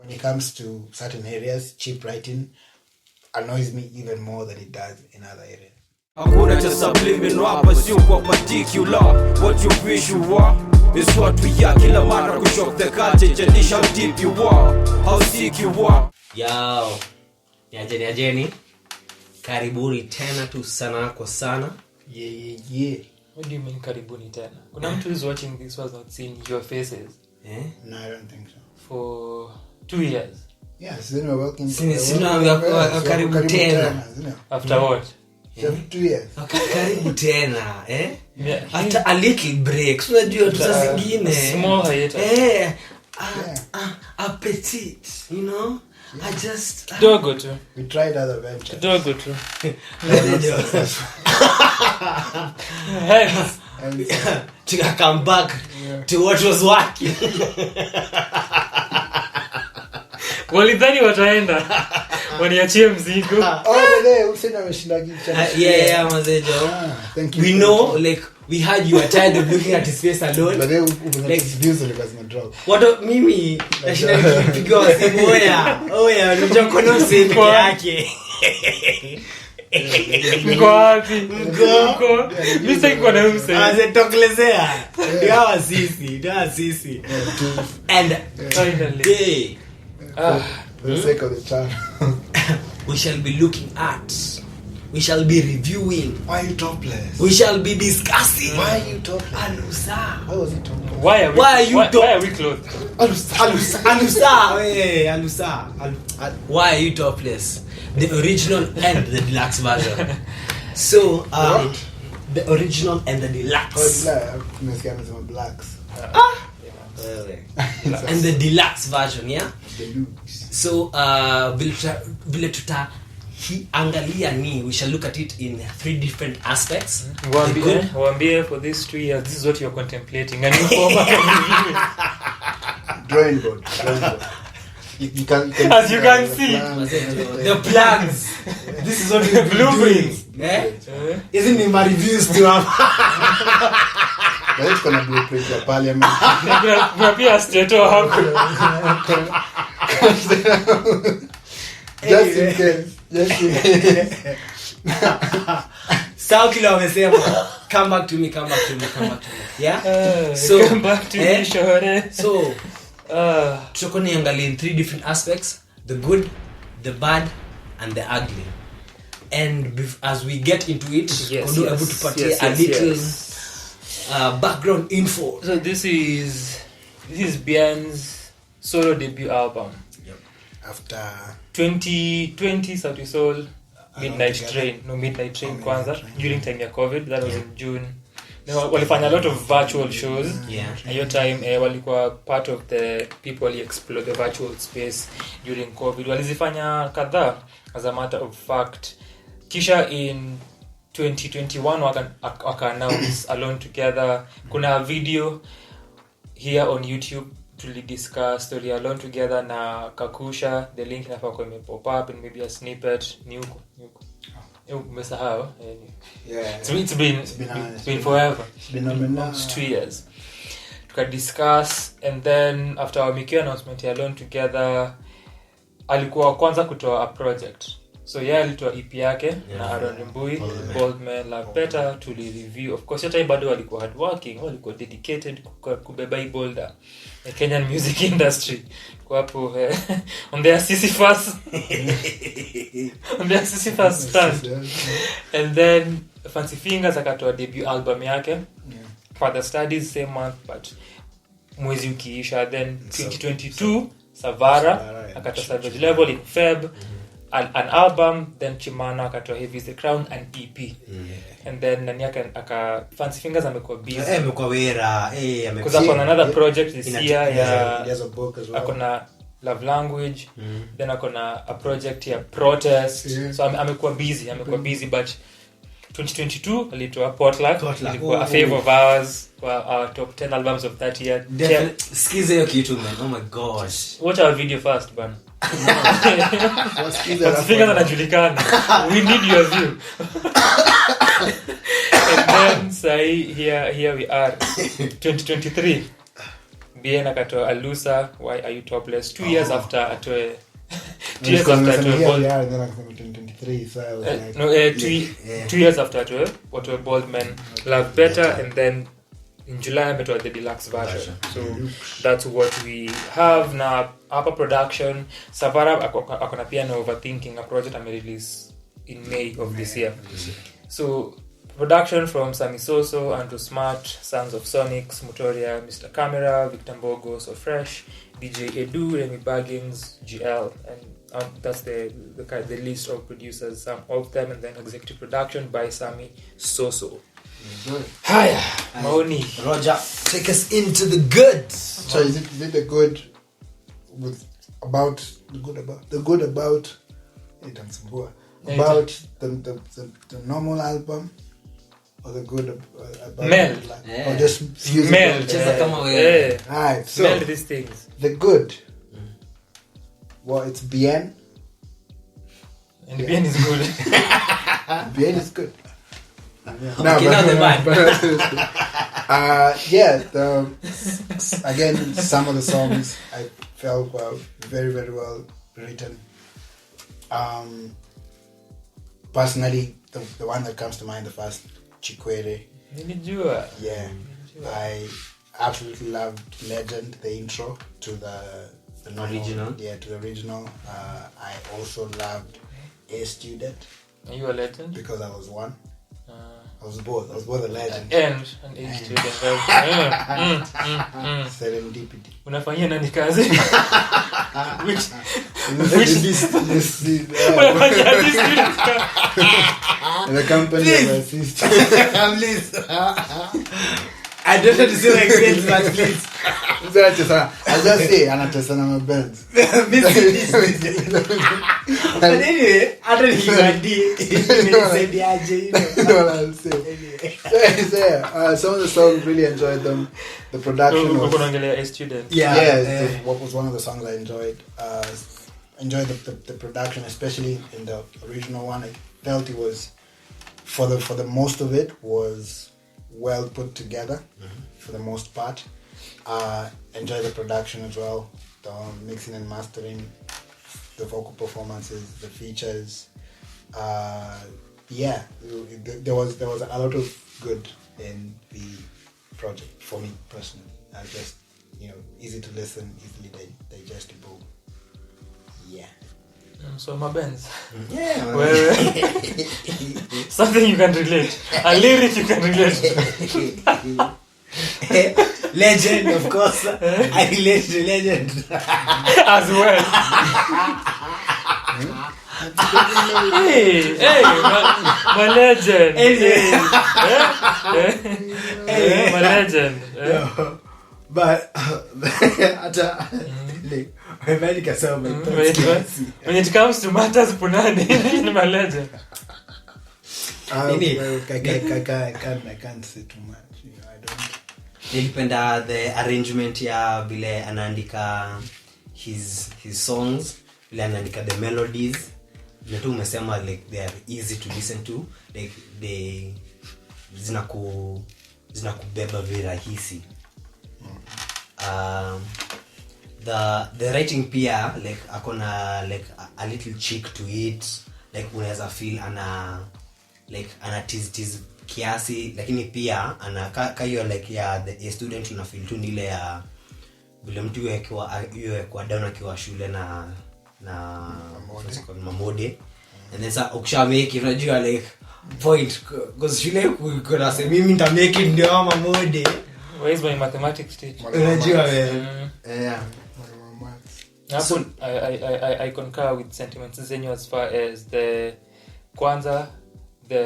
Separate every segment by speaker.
Speaker 1: when it comes to certain areas, cheap writing annoys me even more than it does in other areas.
Speaker 2: Hakuna cha subliminal hapa, sio kwa particular. What you wish you are is what we are. Kila mara kushock the culture, jadish how deep you are, how sick you are.
Speaker 3: Yo, Niajeni. Karibuni tena tu sana kwa sana.
Speaker 1: Yeah.
Speaker 4: What do you mean karibuni tena? Kuna mtu who's watching this was not seeing your faces.
Speaker 1: No, I don't think so.
Speaker 4: For 2 years.
Speaker 1: Yes, then we're welcome.
Speaker 3: Karibu tena.
Speaker 4: After what?
Speaker 1: 2 years.
Speaker 3: Karibu tena,
Speaker 4: Yeah.
Speaker 3: After a little break. Unajua tu saa zingine.
Speaker 4: Small hiatus.
Speaker 3: Appetit, you know? I just
Speaker 4: Dogo tu.
Speaker 1: We tried other ventures.
Speaker 4: Dogo tu.
Speaker 3: to come back to what was working.
Speaker 4: Walidhani wataenda. Waniachie mzigo.
Speaker 1: Usina ameshinda gicha.
Speaker 3: Yeah, mazejo.
Speaker 1: Thank you.
Speaker 3: We know, like, we heard you are tired of looking at his face alone.
Speaker 1: But like views on the drop.
Speaker 3: What mimi nashinda nikipiga simu oya unajua na simu yake.
Speaker 4: Mko wapi? Mko. Mimi kwa na mse.
Speaker 3: Toplessea. Ndio sisi. And finally
Speaker 1: for the sake of the channel,
Speaker 3: we shall be looking at, we shall be reviewing,
Speaker 1: why are you topless?
Speaker 3: we shall be discussing,
Speaker 1: Why are you topless?
Speaker 3: Alusa.
Speaker 1: Why was it topless?
Speaker 4: Why are we clothed?
Speaker 3: Alusa. Why are you topless? The original and the deluxe version. So the original and the deluxe.
Speaker 1: Blacks.
Speaker 3: And the deluxe version, yeah?
Speaker 1: Deluxe.
Speaker 3: So vile angalia ni, we shall look at it in 3 different aspects.
Speaker 4: Wambie for these 2 years, this is what you're contemplating. And you
Speaker 1: Drawing board. You can
Speaker 4: as you can see,
Speaker 3: the plans. This is what the blueprints. Isn't it my reviews to have?
Speaker 1: It's gonna be a blueprint for parliament.
Speaker 4: Pia stato hapo.
Speaker 1: Just in case.
Speaker 3: Sauti Sol amesema come back to me. Yeah? So
Speaker 4: Come back to me, shore.
Speaker 3: So tutakuwa niangalia in 3 different aspects: the good, the bad, and the ugly. And as we get into it, we'll be able to party a little background info.
Speaker 4: So this is Bian's solo debut album.
Speaker 1: Yep. After
Speaker 4: 2020 Sauti Sol Midnight Train kwanza during time ya COVID, that was in June. Walifanya a lot of virtual shows.
Speaker 3: Yeah.
Speaker 4: Your time walikuwa part of the people who explore the virtual space during COVID. Walizifanya kadhaa as a matter of fact. Kisha in 2021 waka announce Alone Together. Kuna video here on YouTube to discuss story Alone Together na Kakusha. The link inafaa kwa pop up and maybe a snippet nyuko. Umesahau?
Speaker 1: yeah.
Speaker 4: It's been forever.
Speaker 1: It's been almost
Speaker 4: 2 years. Tuka discuss, and then after our Mikio announcement ya Alone Together alikuwa kwanza kutoa a project. So alitoa EP yake na Aaron Rimbui, Bold Man Love Better to review. Of course yote bado walikuwa hard working, walikuwa dedicated kubeba boulder the Kenyan music industry. Kwa hapo on their Sisyphus stand. And then Fancy Fingers akatoa debut album yake Further Studies same month, but mwezi ukiisha, then 2022 Savara akatoa Savage Level in Feb, an album, then Chimano akatoa Heavy is the Crown, an EP. And then nani aka Fancy Fingers amekuwa busy.
Speaker 3: Amekuwa wera,
Speaker 4: because akona another project this year
Speaker 1: there's a book as well.
Speaker 4: Akona Love Language, then akona a project ya Protest. So amekuwa busy, but 2022 alitoa Potluck. Ilikuwa a favor of ours for our top 10 albums of that year.
Speaker 3: Skiza hiyo kitu, man. Oh my gosh.
Speaker 4: Watch our video first, man. Fingers anajulikana. We need your view. And then say here we are 2023. Bien akatoa Alusa, Why Are You Topless, 2 years after atoe 2 years after atoe Bold.
Speaker 1: Yeah, and then like 2023, so I was like...
Speaker 4: No, 2 years after atoe Bold Men Love Better, and then in July ametoa the deluxe version. So that's what we have now. Upper production, Savara akona pia na Overthinking, a project I release in May of this year. So production from Sami Soso, Andrew Smart, Sons of Sonics, Motoria, Mr. Camera, Victor Mbogo, So Fresh, DJ Edu, Remy Baggins, GL, and that's the list of producers, some of them, and then executive production by Sami Soso. Hiya, Maoni.
Speaker 3: Roger, take us into the good.
Speaker 1: So is it the good with about the good about the normal album, or the good about
Speaker 4: Meld.
Speaker 1: or just music?
Speaker 4: Meld.
Speaker 1: Alright, so
Speaker 4: Meld these things.
Speaker 1: the good. Well, it's Bien.
Speaker 4: And Bien is good.
Speaker 1: Bien is good.
Speaker 3: Okay, now the bad.
Speaker 1: Again, some of the songs I felt were very, very well written. Personally, the one that comes to mind, the first, Chikwere. Yeah, I absolutely loved Legend, the intro to the normal,
Speaker 3: original.
Speaker 1: Yeah, to the original. I also loved A Student.
Speaker 4: Are you a legend?
Speaker 1: Because I was one. I was both a legend.
Speaker 4: And an age student.
Speaker 1: Serendipity.
Speaker 4: Unafanyia nani kazi? Which
Speaker 1: this
Speaker 4: unafanyia this student?
Speaker 1: the company of my sister.
Speaker 3: Please. I don't have to say like this, but please.
Speaker 1: I just say anatesana my bells.
Speaker 3: But anyway, I don't think
Speaker 1: I'll say. Some of the songs, really enjoyed them. The production was...
Speaker 4: a student.
Speaker 1: What was one of the songs I enjoyed. Enjoyed the production, especially in the original one. I felt it was, for the most of it, was well put together, for the most part. Enjoy the production as well, the mixing and mastering, the vocal performances, the features. There was a lot of good in the project for me personally. Just easy to listen, easily digestible. Yeah.
Speaker 4: So my bands.
Speaker 1: Yeah.
Speaker 4: Well, something you can relate. A lyric you can relate.
Speaker 3: Legend, of course. I relate to Legend
Speaker 4: as well. Hey, my legend. My legend.
Speaker 3: But
Speaker 4: when it comes to matters punani, my legend.
Speaker 1: I can't say too much. I don't.
Speaker 3: Nilipenda the arrangement ya vile anaandika his songs, vile anaandika the melodies. Na tu umesema like they are easy to listen to, like they zinakubeba very rahisi. The writing pia like akona like a little cheek to it, like unaweza feel ana tease kiasi, lakini pia ana kayo like ya the student una feel tu nile ya vile mtu yeye kwa down akiwa shule na mamode, and then sa ukisha make it unajua like point because shule kuna sema mimi nita make it ndio mamode.
Speaker 4: Where is my mathematics teacher?
Speaker 3: Unajua wewe. Yeah.
Speaker 4: So, I concur with sentiments zenyu as far as the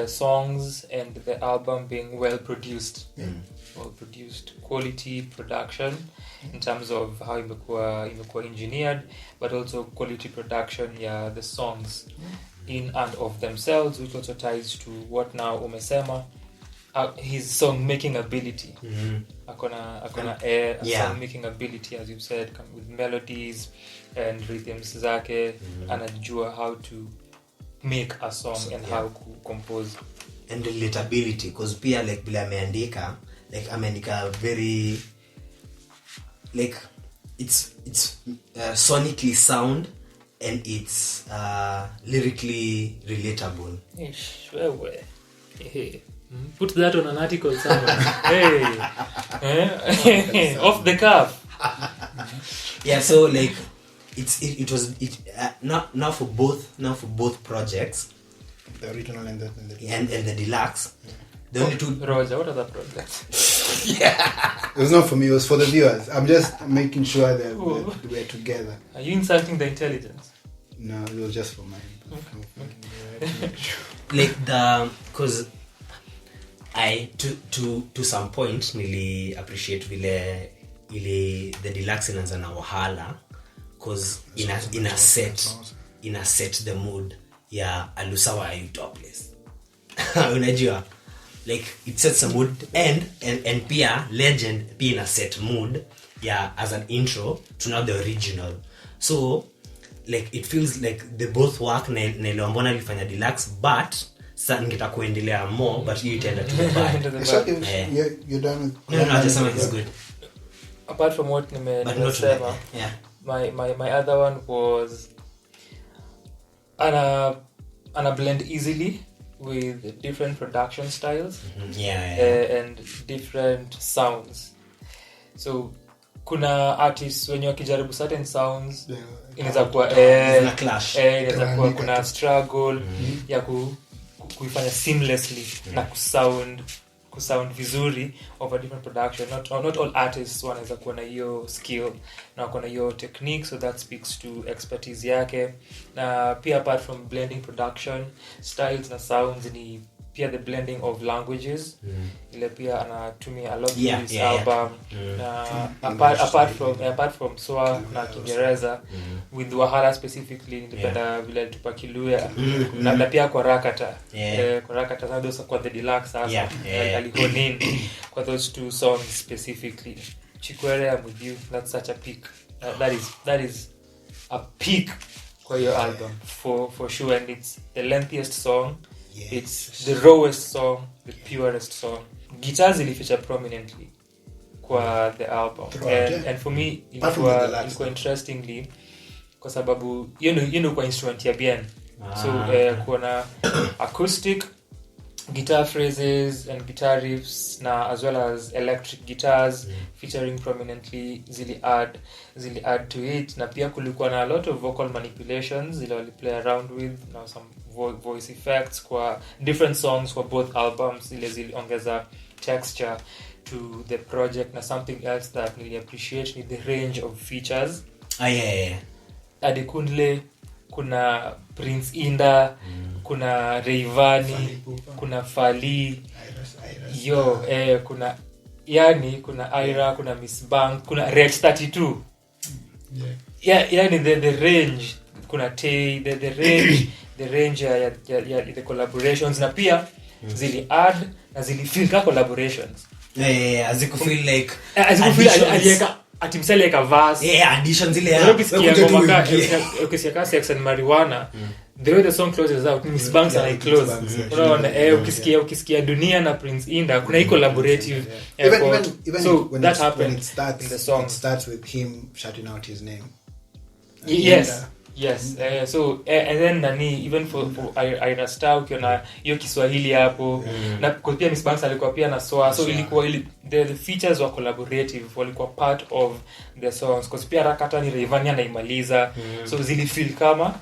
Speaker 4: songs and the album being well produced. Well produced, quality production in terms of how imekuwa engineered, but also quality production the songs in and of themselves, which also ties to what now umesema his song making ability. Akona song making ability, as you said, with melodies and rhythms zake, anajua how to make a song and how to compose,
Speaker 3: and relatability, because pia like bila ameandika very like it's sonically sound and it's lyrically relatable.
Speaker 4: Hey. Put that on an article somewhere. Hey. Off the cuff.
Speaker 3: Yeah, so like it was now for both projects,
Speaker 1: the original and the
Speaker 3: deluxe. The only two.
Speaker 4: Roger, what are the projects?
Speaker 1: It was not for me, it was for the viewers. I'm just making sure that we're together.
Speaker 4: Are you insulting the intelligence?
Speaker 1: No, it was just for mine.
Speaker 3: Like because I to some point nili appreciate vile the deluxe inaanza na wahala because in a set the mood ya Alusa wa Topless. Unajua, like it sets a mood and pia legend pia in a set mood ya as an intro to now the original. So like it feels like they both work na ile mbona ilifanya deluxe, but sasa ningetaka kuendelea more, but you tend to the bad.
Speaker 1: You're done with
Speaker 3: no, just something is good.
Speaker 4: Apart from what nimesema, my other one was ana blend easily with different production styles. And different sounds. So kuna artists when you kijaribu certain sounds inaweza kuwa
Speaker 3: clash,
Speaker 4: inaweza kuwa kuna struggle ya kuifanya seamlessly na kusound vizuri over different production. Not all artists wanaweza kuwa na hiyo skill na kuwa na hiyo technique, so that speaks to expertise yake. Na pia apart from blending production styles na sounds, ni pia the blending of languages. Ile pia anatumia a lot in this album. Na apart from Swa na Kiingereza, with Wahala specifically nilipenda vile tupa Kiluya na pia kwa Rakata. Kwa Rakata na those kwa the deluxe sasa alihonin kwa those two songs specifically. Chikwere, I'm with you. That's such a peak. That is a peak for your album for sure, and it's the lengthiest song. Yes. It's the rawest song, the purest song. Guitars feature prominently kwa the album. And for me ilikuwa interestingly kwa sababu you know kwa instrument ya bien. So kuna acoustic guitar phrases and guitar riffs na as well as electric guitars featuring prominently zili add to it, na pia kulikuwa na a lot of vocal manipulations zile wali play around with, na some voice effects kwa different songs for both albums zile ongeza texture to the project. Na something else that really appreciate is the range of features. Adekundle, kuna Prince Inda, kuna Rayvanny, kuna Fally, kuna Ira, kuna Miss Bank, kuna Red 32. The range, kuna Tay, the range ya the collaborations, na pia zili add na zili feel ka collaborations.
Speaker 3: As you feel like
Speaker 4: atimsele ka verse
Speaker 3: additions ile
Speaker 4: ukisikia Sex and Marijuana, the way the song closes out, Miss Banks and I close, unaona ukisikia Dunia na Prince Inda kuna collaborative
Speaker 1: even
Speaker 4: so
Speaker 1: when
Speaker 4: that
Speaker 1: it
Speaker 4: happened
Speaker 1: starts,
Speaker 4: in the song.
Speaker 1: It starts with him shouting out his name.
Speaker 4: Yes. So and then even for Ira Star ukiona hiyo Kiswahili hapo, na pia Miss Banks alikuwa pia na Swa, so ilikuwa the features were collaborative, walikuwa part of the songs, because pia Rakata ni Rayvanny anaimaliza, so zili feel kama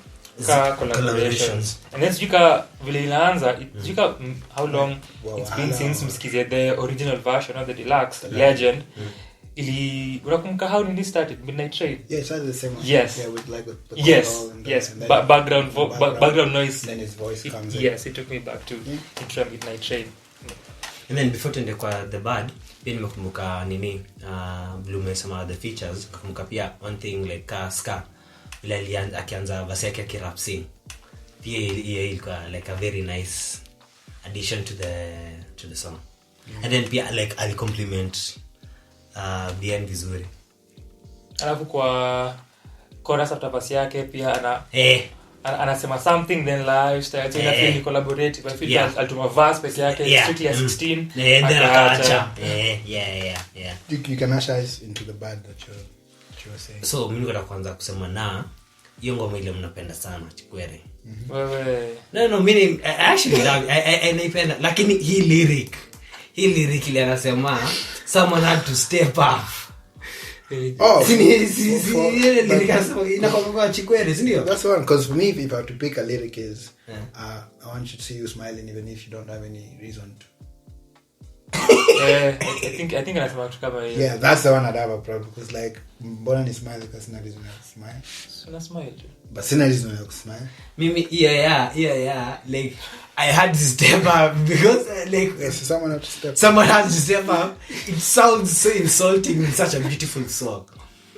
Speaker 4: collaborations. And then sijika vile inaanza, sijika how long it's been since msikize the original version of the deluxe legend. Unakumbuka how did it started? Midnight Train?
Speaker 1: Yeah, it started the same one.
Speaker 4: Yes.
Speaker 1: Yeah, with like the
Speaker 4: yes. Background noise.
Speaker 1: Then his voice comes in.
Speaker 4: Yes, it took me back to intro Midnight Train.
Speaker 3: And then before tuende kwa the bad, pia nimekumbuka Blue mesema the features, kumbuka pia one thing like ska ile akianza verse yake kirap sing. Pia ilikuwa like a very nice addition to the song. And then pia like I'll compliment bien vizuri.
Speaker 4: Alafu kwa chorus after verse yake pia anasema something then live style so inafeel ni collaborative. I feel alituma verse peke yake strictly at 16
Speaker 3: then akaacha
Speaker 1: you can usher us into the bad that you were saying.
Speaker 3: So mimi nataka kuanza kusema na hiyo ngoma ile mnapenda sana Chikwere.
Speaker 4: Wewe
Speaker 3: No mimi actually I naipenda lakini hii lyric ile anasema someone had to step up.
Speaker 1: That's one, because for me, if I were to pick a lyric is I want you to see you smiling even if you don't have any reason to.
Speaker 4: I think anasema kitu kama hiyo.
Speaker 1: Yeah, that's the one I'd have a problem because like mbona ni smile because sina reason to smile.
Speaker 4: Sina smile.
Speaker 1: But sina reason to smile.
Speaker 3: Mimi yeah like I had to step up because like
Speaker 1: so someone had to step
Speaker 3: up. It sounds so insulting in such a beautiful song.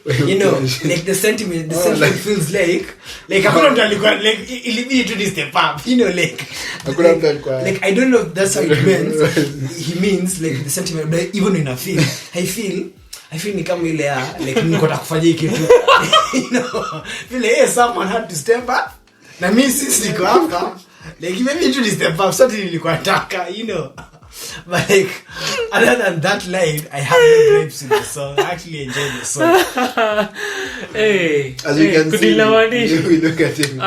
Speaker 3: You know, like the sentiment like, feels like hakuna mtu alikuwa like ilibidi tu step up, you know, like
Speaker 1: hakuna mtu alikuwa
Speaker 3: like I don't know if that's how it means. He means like the sentiment, but even in a feel I feel ni kama ile like niko nakufanyia kitu, you know, feel someone had to step up na mimi sisi niko hapa like maybe tu step up so nilikuwa nataka, you know. But like other than that line, I have no gripes in the song. I actually enjoy the song.
Speaker 4: Hey,
Speaker 1: as you can see, we look at him.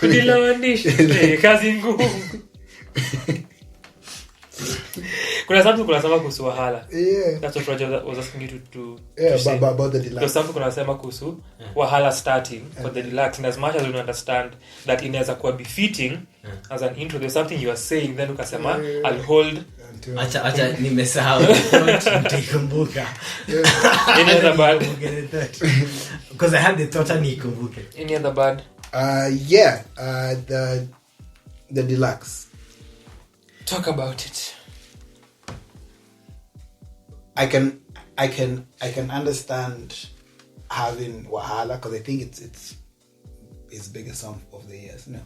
Speaker 4: Kudilawanishi. Kazi ngumu. Kuna sababu kuhusu wahala.
Speaker 1: Yeah.
Speaker 4: That's what Roger was asking you to
Speaker 1: about the Deluxe.
Speaker 4: Because sababu kuna sema kuhusu wahala starting for the Deluxe, and as much as you understand that inaweza kuwa befitting as an intro, there's something you are saying then ukasema I'll hold
Speaker 3: acha nimesahau nitakumbuka.
Speaker 4: Any other bad?
Speaker 3: Because I had the thought nikumbuke.
Speaker 4: Any other bad?
Speaker 1: The Deluxe.
Speaker 4: Talk about it.
Speaker 1: I can understand having wahala because I think it's his biggest song of the year, no?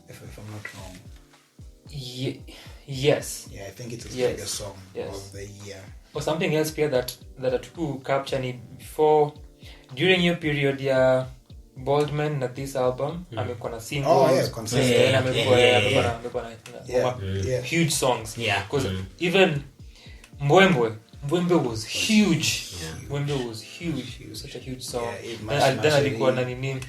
Speaker 1: If I'm not wrong.
Speaker 4: Yes.
Speaker 1: Yeah, I think it's his biggest song of the year.
Speaker 4: Or something else here that to capture ni before during your period Boldman na this album amekuwa na singles consistent amekuwa na huge songs because even Mbwembwe was huge. Mbwembwe was huge. It was such a huge song. Then alikuwa na nini?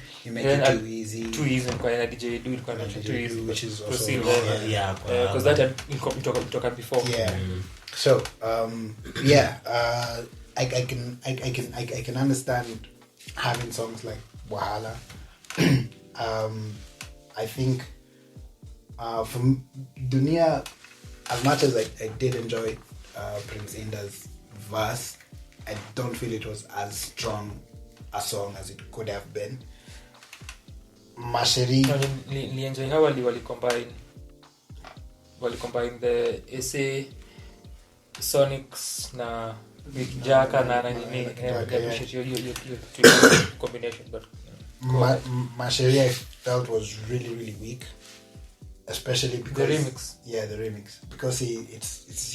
Speaker 4: Too easy kwa na DJ Dude kwa na Too Easy,
Speaker 1: which is also
Speaker 4: because that had talked before.
Speaker 1: So I can understand having songs like Wahala. I think from Dunia, as much as I did enjoy Prince Inda's verse, I don't feel it was as strong a song as it could have been. Masheri
Speaker 4: enjoy how wali combine the essay Sonics na with Jaka na nini combination, but
Speaker 1: Masheri I felt was really weak, especially because
Speaker 4: the remix.
Speaker 1: The remix, because it's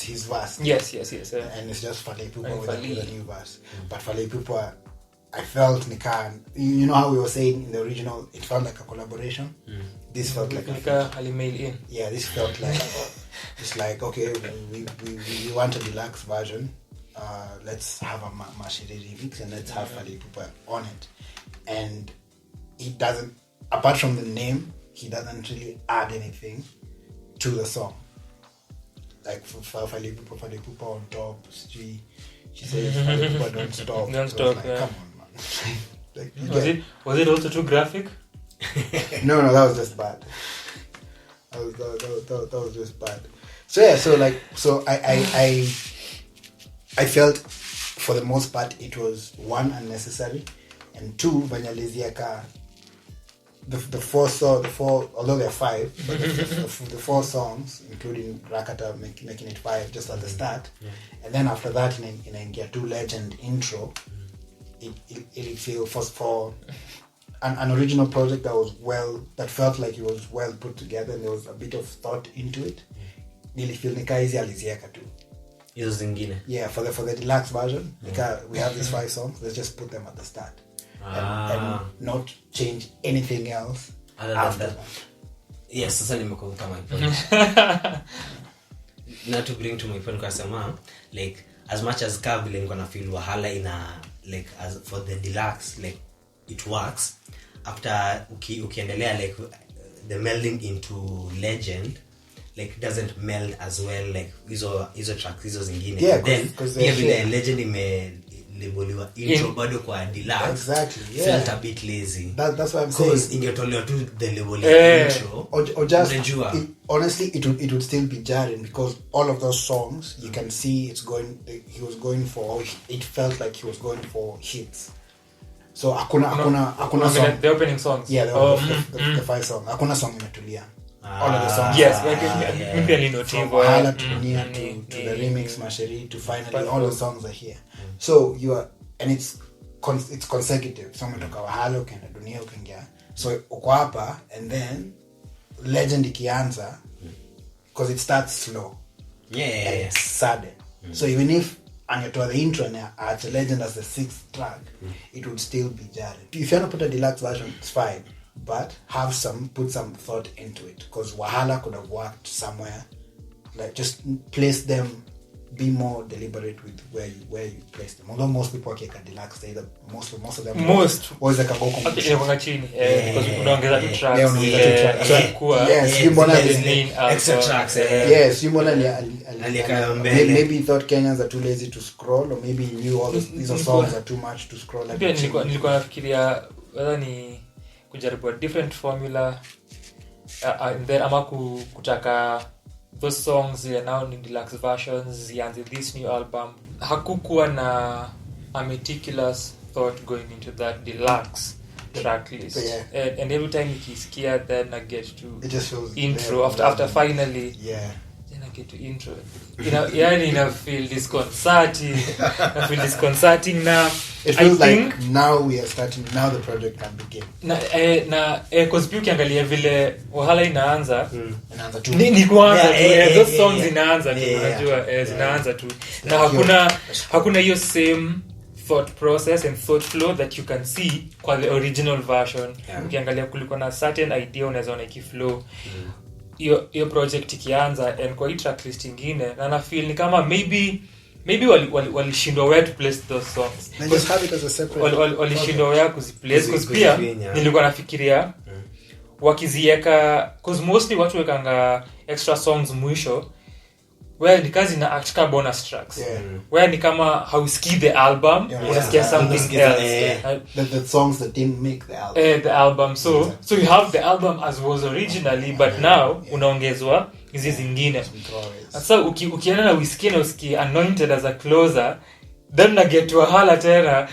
Speaker 1: his verse.
Speaker 4: Yes.
Speaker 1: And it's just Fally Ipupa with a new verse. But Fally Ipupa, I felt you know how we were saying in the original, it felt like a collaboration. This felt like this felt like it's like, okay, we want a deluxe version. Let's have a Mashiri remix and let's have Fally Ipupa on it. And he doesn't, apart from the name, he doesn't really add anything to the song. Like for Fally Ipupa on top, she says Fally Ipupa don't stop.
Speaker 4: Don't stop.
Speaker 1: Like, come on, man. Like,
Speaker 4: was it also too graphic?
Speaker 1: No, that was just bad. That was just bad. So I felt for the most part it was one, unnecessary, and two, Banyaleziaka. The four, although there are five, but the four songs, including Rakata, making it five just at the start, and then after that in a Gear 2 Legend intro, it feel for an original project that felt like it was well put together and there was a bit of thought into it. Really feel nikaizi alizieka tu.
Speaker 3: Hizo zingine.
Speaker 1: Yeah, for the deluxe version, we have these five songs. Let's just put them at the start. And not change anything else
Speaker 3: Other than
Speaker 1: after
Speaker 3: that.
Speaker 1: that.
Speaker 3: Yes, sasa nimekumbuka my point. Not to bring to my point kasema like as much as vile niko na feel Wahala ina like as for the Deluxe like it works after ukiendelea like the melding into Legend like doesn't meld as well like hizo tracks hizo zingine.
Speaker 1: Yeah,
Speaker 3: then
Speaker 1: because
Speaker 3: vile Legend labeliwa intro bado kwa Deluxe.
Speaker 1: Exactly, yeah.
Speaker 3: Felt a bit lazy.
Speaker 1: That's what I'm
Speaker 3: saying.
Speaker 1: saying.
Speaker 3: Ingetolewa tu the label intro.
Speaker 1: Or just honestly, it would still be jarring because all of those songs you can see it felt like he was going for hits. So hakuna song.
Speaker 4: The opening songs.
Speaker 1: Yeah, the 5 songs. Hakuna song imetulia. All of the songs.
Speaker 4: Yes, maybe a little
Speaker 1: from Wahala to Dunia to the remix Masheri to finally all the songs are here. So it's consecutive. So umetoka Wahala ukaenda Dunia ukaingia. So uko hapa and then Legend ikianza because it starts slow.
Speaker 3: Yeah.
Speaker 1: It's sudden. So even if angetoa the intro and add Legend as the 6th track, it would still be jarring. If you want to put a Deluxe version, it's fine. But put some thought into it because Wahala could have worked somewhere. Like just place them, be more deliberate with where you place them. Although most people take a Deluxe, most of them always like a go
Speaker 4: chini because unaongeza tu tracks.
Speaker 3: Extra tracks.
Speaker 1: Yes, maybe he thought Kenyans are too lazy to scroll or maybe he knew all these songs are too much to scroll.
Speaker 4: Nilikuwa nafikiria whether ni kujaribu a different formula and then ama kutaka those songs are now in Deluxe versions and this new album hakukuwa na a meticulous thought going into that Deluxe track list. And every time nikisikia then I get to
Speaker 1: it just feels
Speaker 4: intro after finally then I get to intro I feel disconcerting now.
Speaker 1: It feels like now we are starting, now the project can begin.
Speaker 4: Cause pia ukiangalia vile Wahala inaanza ni kuanza tu those songs inaanza tu unajua zinaanza tu na hakuna hiyo same thought process and thought flow that you can see kwa the original version. Ukiangalia kulikuwa na certain idea unaweza ona ikiflow hiyo project ikianza and kwa hii track list nyingine na feel ni kama maybe walishindwa where to place those songs.
Speaker 1: Just have it as a separate.
Speaker 4: Walishindwa where kuziplace because pia nilikuwa nafikiria wakizieka because mostly watu wekanga extra songs mwisho where ni kazi na actual bonus tracks. Where ni kama hausikii the album unasikia something else.
Speaker 1: The songs that didn't make the album.
Speaker 4: The album so you have the album as was originally but now unaongezwa hizi zingine. Sasa ukienda na usikie Anointed as a closer then na get Wahala tena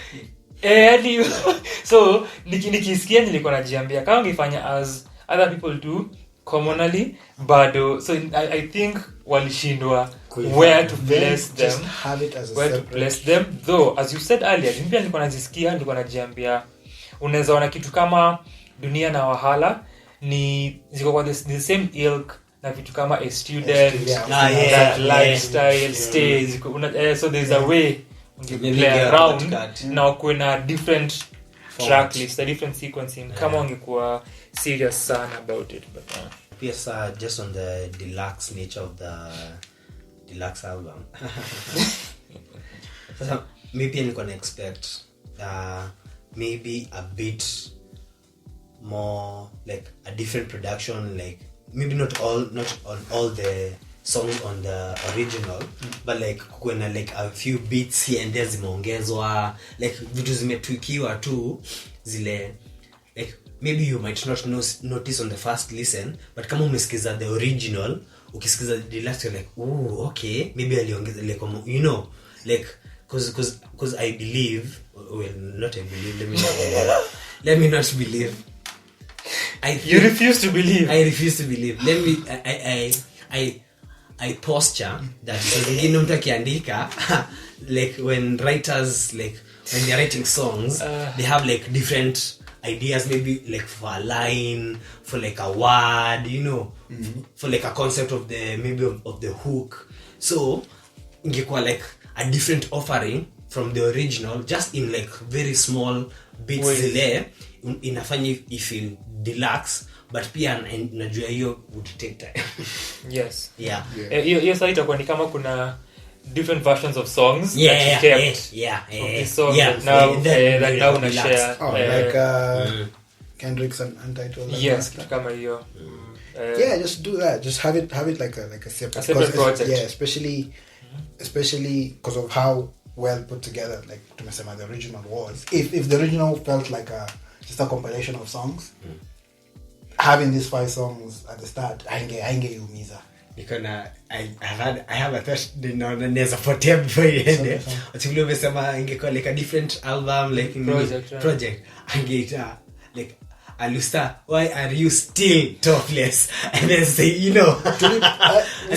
Speaker 4: so nikisikia nilikuwa najiambia kama ungefanya as other people do commonly bado so I think walishindwa where to place them.
Speaker 1: Just have it as a
Speaker 4: where
Speaker 1: separate.
Speaker 4: to place them though as you said earlier pia nilikuwa nilikuwa najiambia unaweza ona kitu kama Dunia na Wahala ni ziko kwa the same ilk na vitu kama a student lifestyle stays so there's a way play around na kuna different track list a different sequencing kama ungekuwa serious sana about it but
Speaker 3: yes just on the Deluxe nature of the Deluxe album so maybe I'm gonna expect maybe a bit more like a different production like maybe not on all the songs on the original but like kuna like a few beats here and there zimeongezwa like vitu zimetwikiwa tu zile like maybe you might not notice on the first listen but kama umesikiza the original ukisikiza the Deluxe you're like oh okay maybe aliongeza like you know like cause I believe well not I believe let me not believe
Speaker 4: you refuse to believe.
Speaker 3: I refuse to believe. Let me I posture that zingine mtu akiandika like when writers like when they're writing songs they have like different ideas maybe like for a line for like a word you know for like a concept of the maybe of the hook so ingekuwa like a different offering from the original just in like very small bits zile inafanya ifeel deluxe, but pia najua hiyo would take time.
Speaker 4: Yes.
Speaker 3: Yeah.
Speaker 4: Hiyo sasa itakuwa ni kama kuna different versions of songs that you kept. This song that now una share.
Speaker 1: Like Kendrick's Untitled.
Speaker 4: Yes, kama hiyo.
Speaker 1: Just do that. Just have it like a
Speaker 4: separate project.
Speaker 1: Yeah, especially because of how well put together, like tumesema, the original was. If the original felt like just a compilation of songs, having these 5 songs at the start, haingeumiza.
Speaker 3: Because I have a thought naweza potea before you end. Until umesema ingekuwa like a different album, like project. Angeita like Alusa, why are you still topless? And then say, and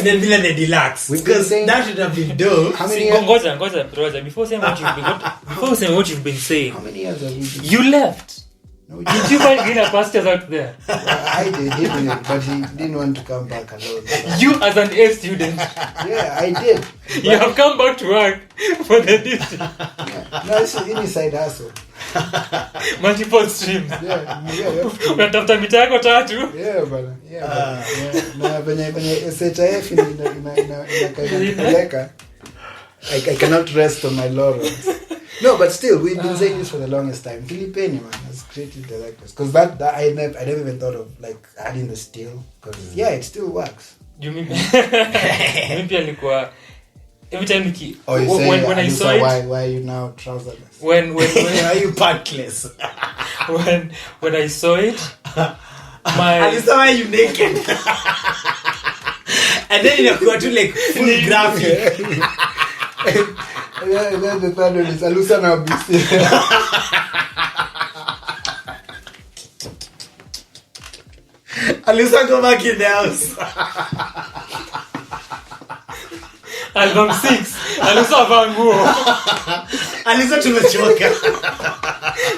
Speaker 3: then be the deluxe. Because that should have been dope.
Speaker 4: How many years? Ngoja, brother. Before saying what you've been saying.
Speaker 1: How many years have you been?
Speaker 4: You left.
Speaker 1: No,
Speaker 4: did you find greener pastures out there?
Speaker 1: I did, but he didn't want to come back alone.
Speaker 4: You as an A student.
Speaker 1: Yeah, I did.
Speaker 4: You have come back to work for the district.
Speaker 1: Yeah. No, it's inside hustle.
Speaker 4: Multiple streams. Unatafuta mita yako tatu.
Speaker 1: Yeah, bana. Na venye SHIF inapeleka, I cannot rest on my laurels. No, but still, we've been saying this for the longest time. Philippine, man, as creative directors, because that I never even thought of like adding the still, because it still works.
Speaker 4: You mean? Maybe alikuwa every time when I saw it.
Speaker 1: Why are you now trouserless?
Speaker 4: When
Speaker 3: are you pantless?
Speaker 4: when I saw it,
Speaker 3: Alusa, why are you naked? And then inakuwa tu like full graphic.
Speaker 1: And then the third one is Alusa now BC.
Speaker 3: Alusa, go back in the house.
Speaker 4: Album 6. Alusa vanguo.
Speaker 3: Alusa tumechoka.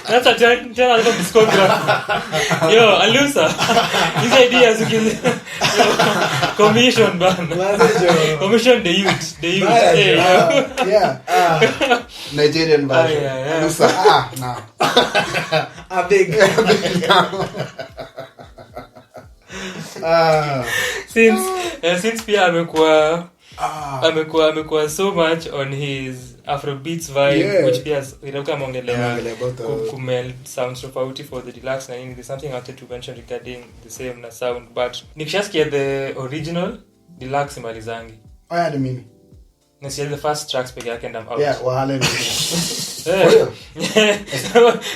Speaker 4: That's a 10 album discography. Yo, Alusa. These ideas you can commission ban. Commission the youth.
Speaker 1: Nigerian version. Alusa. Now.
Speaker 3: A big
Speaker 4: since pia amekuwa so much on his Afrobeats vibe, which pia inakuwa mongelea kumel sounds tofauti for the deluxe na nini. There's something I wanted to mention regarding the same na sound, but nikishasikia the original deluxe imalizangi.
Speaker 1: The mimi.
Speaker 4: Nasikia the first tracks peke yake and I'm out.
Speaker 1: Yeah, wahale mimi.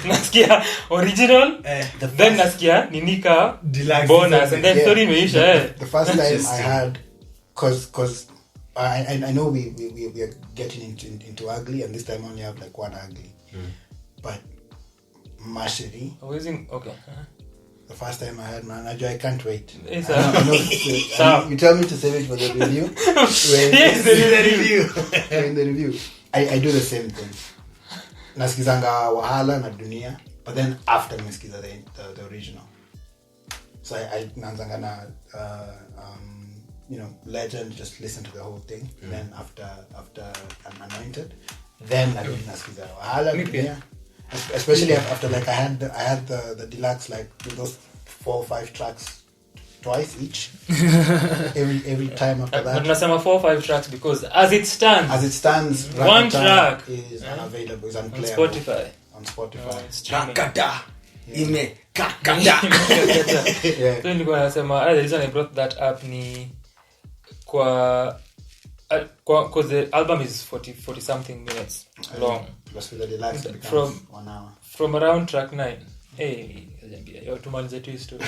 Speaker 4: Nasikia original, then nasikia ninika bonus, and then story imeisha.
Speaker 1: The first time I had, cause I know we are getting into ugly, and this time I only have like one ugly, but Mashiri.
Speaker 4: Okay.
Speaker 1: The first time I had, man, I can't wait.
Speaker 4: You tell
Speaker 1: me to save it for the review.
Speaker 4: Yes,
Speaker 1: in the review, I do the same thing. Naskizanga Wahala na Dunia, but then after naskiza the original. So I nanzanga na Legend, just listen to the whole thing. Then after Anointed, then I did naskiza Wahala Dunia. Especially after like I had the deluxe, like with those 4 or 5 tracks twice each. every time after that.
Speaker 4: But nasema 4 or 5 tracks because as it stands, one track
Speaker 1: is unavailable, is unplayable on Spotify.
Speaker 3: Kakada. Ime kakada.
Speaker 4: So nilikuwa nasema the reason I brought that up ni because the album is 40 something minutes long.
Speaker 1: Plus with the deluxe it becomes 1 hour.
Speaker 4: From around track 9. Yo tumalize tu story.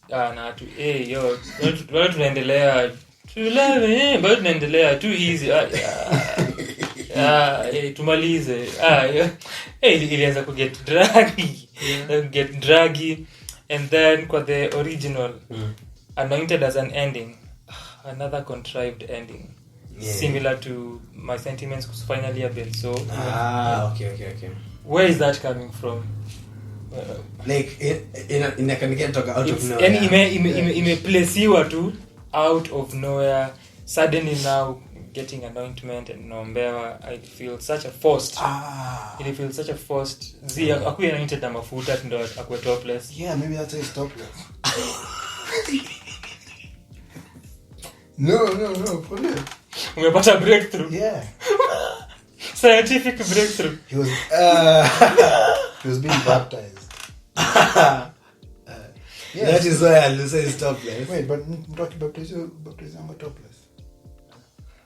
Speaker 4: Bado tunaendelea. Bado tunaendelea too easy. Tumalize. Ilianza kuget draggy, and then kwa the original Anointed as an ending. Another contrived ending. Similar to My Sentiments finally happened. So
Speaker 3: okay.
Speaker 4: where is that coming from?
Speaker 3: Like in can get out of nowhere.
Speaker 4: And ime place you to out of nowhere. Suddenly now getting anointment and naombewa, I feel such a forced. It feels such a forced. Akuwe anointed na mafuta ndo akuwe topless.
Speaker 1: Yeah, maybe that's why he's topless. No, for real.
Speaker 4: Umepata breakthrough.
Speaker 1: Yeah.
Speaker 4: Scientific breakthrough.
Speaker 1: He was being baptized.
Speaker 3: Yes. That is why Alusa is topless.
Speaker 1: Wait, but talking baptism topless.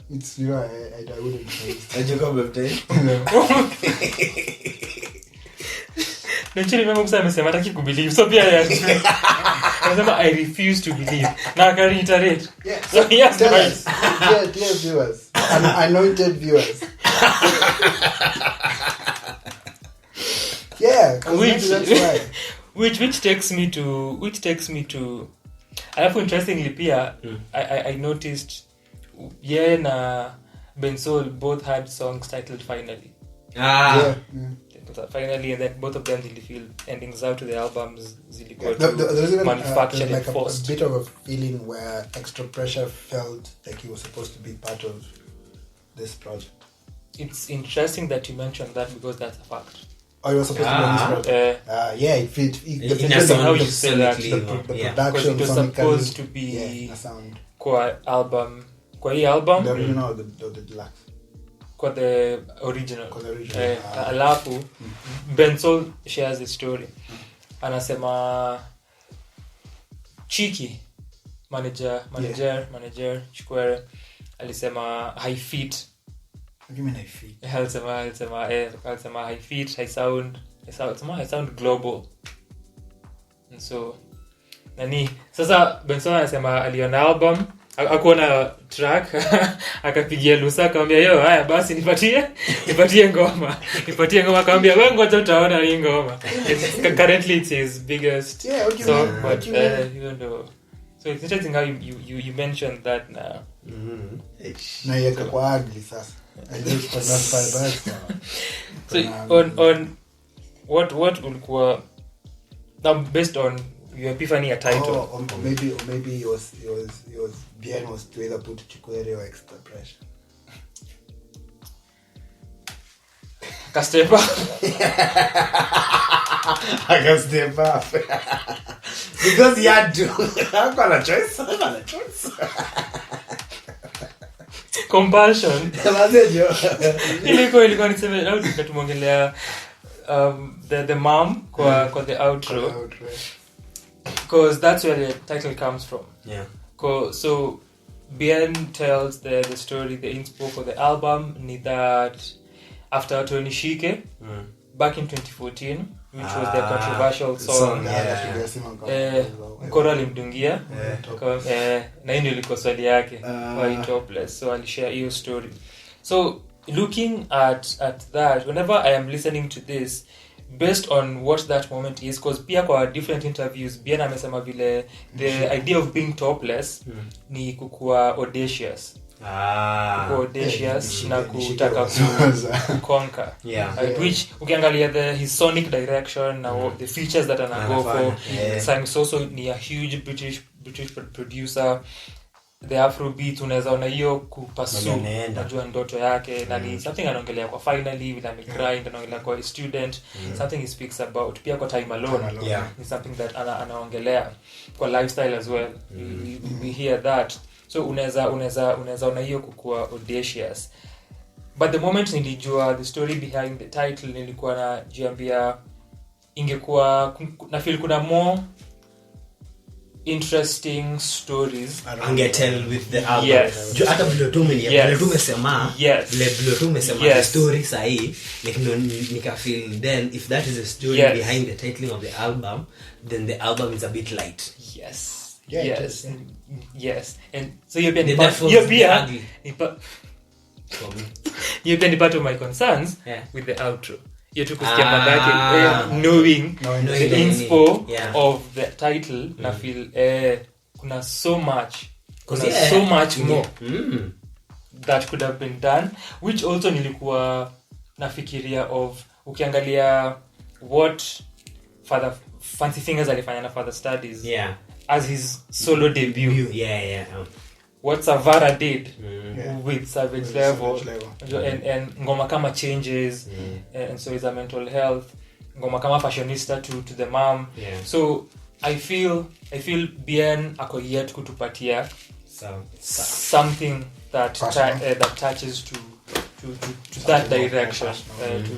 Speaker 1: It's I wouldn't say.
Speaker 3: Did you come baptized?
Speaker 1: No.
Speaker 4: Actually, mama msa amesema hataki kubelieve. So pia anasema I refuse to believe. Na reiterate.
Speaker 1: Yeah.
Speaker 4: So he has
Speaker 1: dear viewers. Anointed viewers. Yeah, that's why.
Speaker 4: Which takes me to alafu interestingly pia I noticed yeah na Bensol both had songs titled Finally.
Speaker 1: Yeah.
Speaker 4: Finally, and then both of them really feel endings out to the albums zilikuwa
Speaker 1: there's even
Speaker 4: manufactured
Speaker 1: like
Speaker 4: and forced.
Speaker 1: a bit of a feeling where Extra Pressure felt like he was supposed to be part of this project.
Speaker 4: It's interesting that you mentioned that because that's a fact.
Speaker 1: Oh, you were supposed to be on this project? Yeah, it fit.
Speaker 4: How you say that.
Speaker 1: The production,
Speaker 4: because it was supposed to be
Speaker 1: sound.
Speaker 4: Kwa album. Kwa hii album.
Speaker 1: The original or the deluxe?
Speaker 4: Kwa the original. Alafu, Bensol shares the story. Anasema Chiki, manager, Chikwere, alisema high feet.
Speaker 1: What do you mean high feet?
Speaker 4: Alisema high feet, high sound global. And so, nani, sasa Benson anasema aliona album, akuona track, akapigia Alusa, akamwambia yo, haya basi nipatie ngoma. Akamwambia wewe ngoja utaona hii ngoma. Currently it's his biggest song, but even though. So it's interesting how you mentioned that now.
Speaker 1: Na yeka kwa ugly sasa.
Speaker 4: So on what ulikuwa now based on your epiphany a title.
Speaker 1: Or maybe he was Bien was to either put Chikwere or Extra Pressure.
Speaker 4: I
Speaker 3: can step up. Because he had to. I've got a choice.
Speaker 4: Compulsion. Ilikuwa niseme au tukatumongelea the mom kwa the outro. Because that's where the title comes from.
Speaker 3: Yeah.
Speaker 4: So Bien tells the story, the inspo for the album ni that after Tony Shike back in 2014, which was the controversial song Mkoro alimdungia na ndio liko swali yake kwa Topless. So I'll share your story. So looking at that, whenever I am listening to this, based on what that moment is, because pia kwa different interviews Bien amesema vile the idea of being topless ni kukua audacious. Audacious na kutaka kuconquer. Which ukiangalia his sonic direction na the features that anago for. Sam also ni a huge British producer. The Afrobeat unaweza ona hiyo kupasu najua ndoto yake na ni something anaongelea kwa Finally with a grind, anaongelea kwa student, something he speaks about pia kwa Time Alone. It's something that anaongelea kwa lifestyle as well. We hear that. So unaweza ona hiyo kukua audacious. But the moment nilijua the story behind the title, nilikuwa najiambia ingekuwa na feel kuna more interesting stories
Speaker 3: angetell with the album.
Speaker 4: Yes.
Speaker 3: Hata vile tumesema the story sahi nika feel then if that is the story behind the titling of the album, then the album is a bit light.
Speaker 4: Yes. And so you've been part of my concerns with the outro. You took kusikia babake knowing the inspo of the title na feel kuna so much more that could have been done, which also nilikuwa nafikiria of ukiangalia what Father Fancy Fingers alifanya na Father Studies as his solo debut. what Savara did
Speaker 1: Yeah.
Speaker 4: with Savage
Speaker 1: With
Speaker 4: Level,
Speaker 1: Savage Level.
Speaker 4: and ngoma kama Changes, and so is a mental health, ngoma kama Fashionista to the mom.
Speaker 3: Yeah.
Speaker 4: So I feel Bien ako yet kutupatia something that that touches to that direction,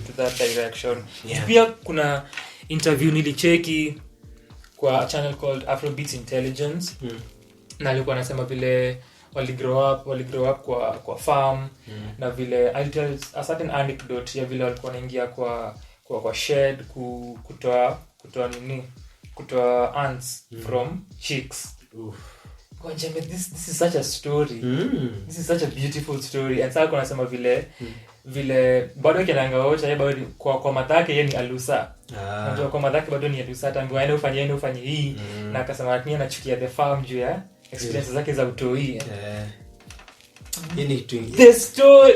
Speaker 4: to that direction.
Speaker 3: Yeah.
Speaker 4: Pia kuna interview nilicheki kwa a channel called Afrobeats Intelligence, na alikuwa anasema vile wali grow up kwa farm, na vile I'll tell a certain anecdote ya vile walikuwa wanaingia kwa shed kutoa ants from chicks. Konjeme, this is such a story. This is such a beautiful story. And sasa kuna sema vile bado kinangaocha yeye bado kwa matake yeye ni Alusa. Ndio kwa matake bado ni Alusa, tangu aende ufanye hii, na akasema ati anachukia the farm juu ya experience zake za utoi. The story.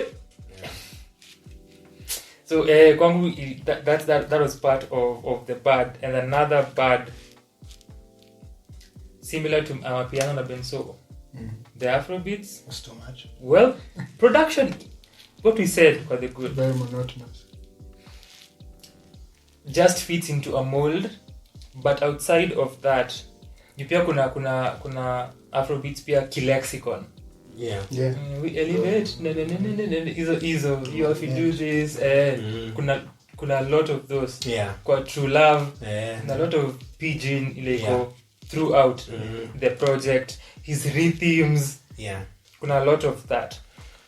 Speaker 4: So kwangu that was part of the bad. And another bad similar to Piano na Benso, the Afrobeats
Speaker 1: was too much.
Speaker 4: Well, production, what we said was the good,
Speaker 1: Very monotonous.
Speaker 4: just fits into a mold. But outside of that, you pia kuna Afrobeats pia kilexicon.
Speaker 3: Yeah.
Speaker 4: We elevate izo you have to do this, kuna a lot of those.
Speaker 3: Yeah.
Speaker 4: Kwa True Love, and a lot of pidgin ileko throughout the project, his rhythms, kuna a lot of that.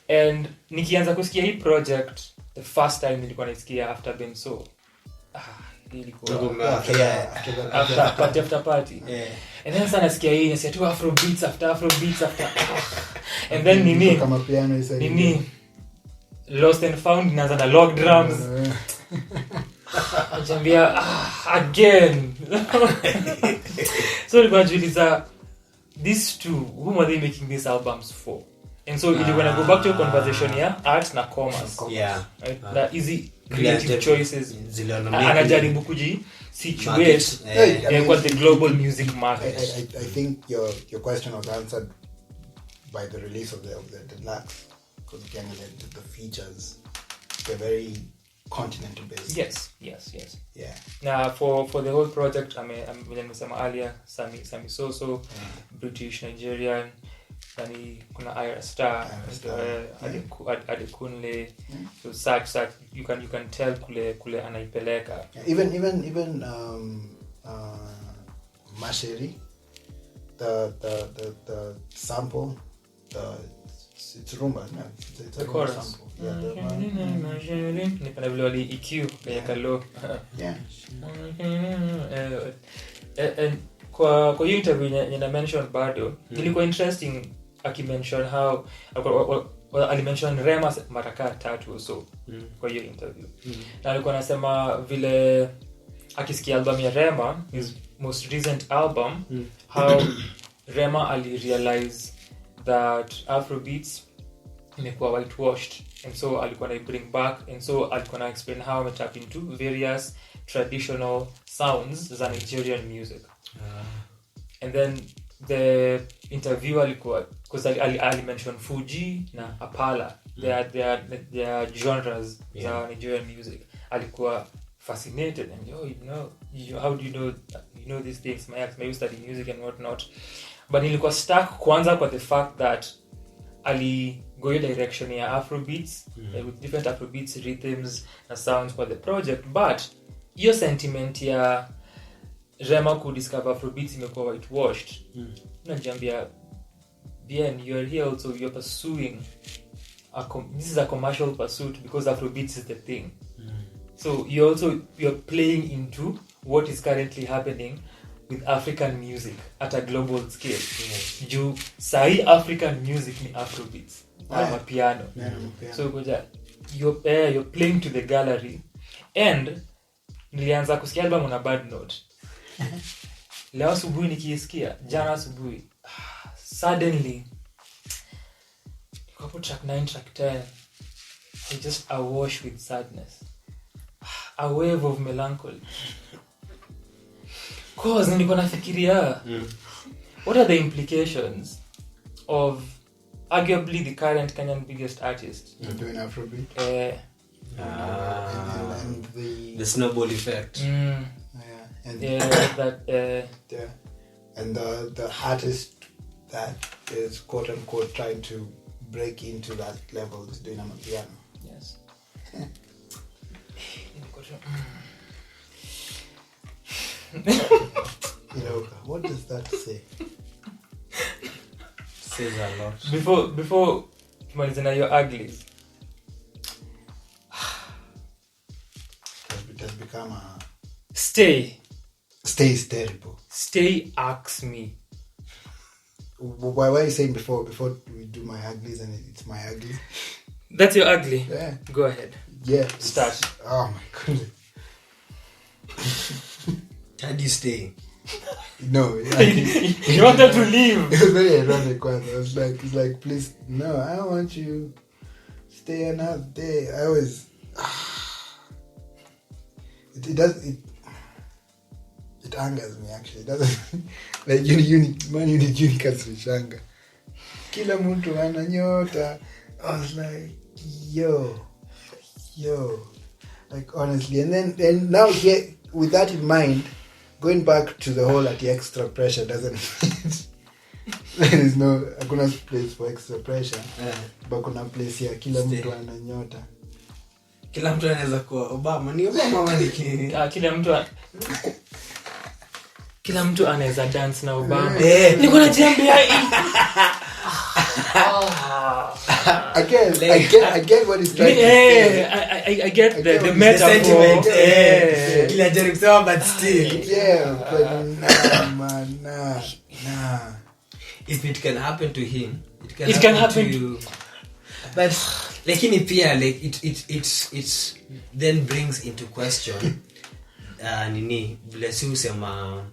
Speaker 4: And nikianza kusikia hii project, the first time nilikuwa nasikia after Benso, ilikuwa after party. And then sana nasikia hii nasikia tu Afrobeats after and then nini Lost and Found inaanza na log drums. Ajambia again. So nilikuwa these two, whom are they making these albums for? And so if you want to go back to your conversation here, art na commerce.
Speaker 3: Yeah.
Speaker 4: Right? That easy creative choices. Anajaribu situate what the global music market.
Speaker 1: I think your question was answered by the release of the Deluxe, because again the features, they're very continental based.
Speaker 4: Yes.
Speaker 1: Yeah.
Speaker 4: Now for the whole project, I'm earlier, Sami Soso, British Nigerian, kuna Ira Star, Adekunle, so such you can tell kule anaipeleka.
Speaker 1: Even Masheri, the sample, it's rumba, no? It's a
Speaker 4: chorus
Speaker 1: sample.
Speaker 4: Nipenda vile wali EQ kaya kalo.
Speaker 1: Yeah.
Speaker 4: And kwa hiyo interview nina mention bado, ilikuwa interesting akimention how alimention Rema maraka 3 so kwa hiyo interview. Na alikuwa anasema vile akisikia album ya Rema, his most recent album, how Rema realize that Afrobeats imekuwa whitewashed, and so alikuwa na bring back, and so alikuwa na explain how it tap into various traditional sounds za Nigerian music. And then the interviewer alikuwa, because ali mention Fuji na Apala, they are genres za Nigerian music. Alikuwa fascinated and how do you know these things? My study music and whatnot. But nilikuwa stuck kwanza kwa the fact that ali go direction ya Afrobeats, with different Afrobeats rhythms na sounds for the project. But your sentiment ya Rema could discover Afrobeats imekuwa whitewashed. Unajambia bien, you're here also, you're pursuing this is a commercial pursuit because Afrobeats is the thing. So you're playing into what is currently happening with African music at a global scale. Juu sahi African music ni Afrobeats na piano. So you're playing to the gallery. And nilianza kusikia album on a bad note. Leo asubuhi nikiisikia, jana asubuhi, suddenly nikapo track 9, track 10, I just awash with sadness, a wave of melancholy. Cause nilikuwa nafikiria what are the implications of arguably the current Kenyan biggest artist.
Speaker 1: Doing Afrobeat. And
Speaker 3: the snowball effect.
Speaker 1: And and the artist that is quote unquote trying to break into that level is doing Amapiano.
Speaker 4: Yes.
Speaker 1: What does that say?
Speaker 3: Says a lot.
Speaker 4: Before tumalize na your uglies.
Speaker 1: It has become a...
Speaker 4: Stay
Speaker 1: is terrible.
Speaker 4: Stay asks me.
Speaker 1: Why are you saying before we do my uglies and it's my ugly?
Speaker 4: That's your ugly?
Speaker 1: Yeah.
Speaker 4: Go ahead.
Speaker 1: Yeah.
Speaker 4: Start.
Speaker 1: Oh my goodness.
Speaker 3: How do you stay?
Speaker 1: No.
Speaker 4: You wanted to leave.
Speaker 1: It was very ironic. It's like, please, no, I don't want you stay another day. I always... It angers me actually. It doesn't like uni kasishanga. Kila mtu ana nyota. I was like, yo, like honestly, and now here with that in mind, going back to the whole ati extra pressure doesn't. There is no hakuna place for extra pressure. But kuna place ya kila mtu ana nyota.
Speaker 3: Kila mtu anaweza kuwa Obama ni Obama ni
Speaker 4: kila mtu anaweza dance na Obama.
Speaker 3: Niko na jambia
Speaker 1: I get what he's trying to say.
Speaker 4: I get the metaphor.
Speaker 3: Kila jaribu sawa but still.
Speaker 1: Yeah, but nah.
Speaker 3: If it can happen to him,
Speaker 4: it can happen
Speaker 3: to you. But lakini pia like it then brings into question nini vile si usema